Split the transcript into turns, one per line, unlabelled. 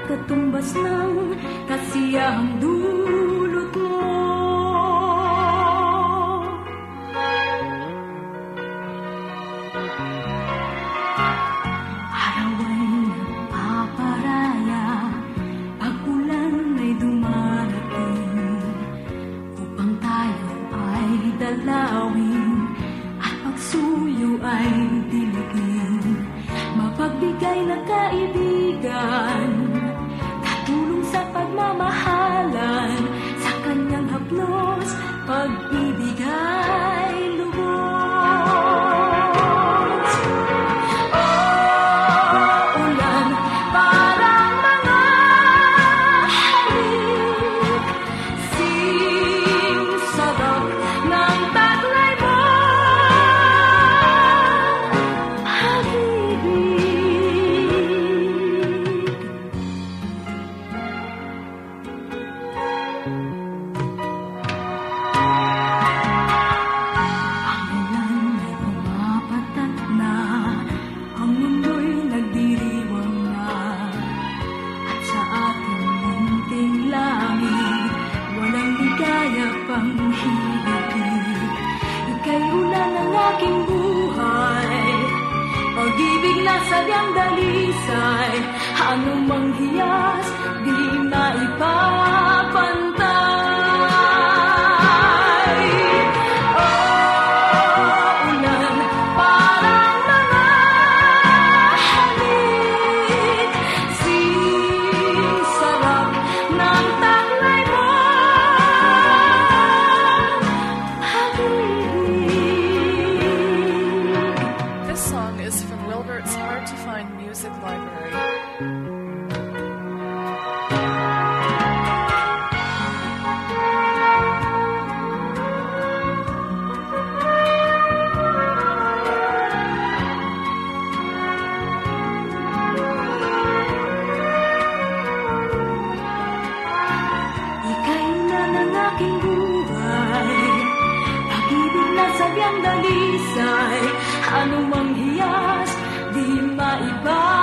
katumbas ng kasiyahang dulot mo. Araw ay nagpaparaya, pag-ulan ay dumarating, upang tayo ay dalawin at pagsuyo ay diligin. Mapagbigay na kaibigan, katulong sa pagmamahalan, sa kanyang haplos, pag-ibig ay lubos. Oh, ulan, parang mga halik, sing-sarap ng taglay mo. Ika'y ulan ng aking buhay, pag-ibig na sadyang dalisay, anumang hiyas di maipapantay. Oh, ulan, parang mga halik, sing-sarap ng taglay mo.
This song is from Wilbert's Hard to Find Music Library.
Ika'y ulan ng aking buhay, pag-ibig na sadyang dalisay, anumang hiyas di maiba.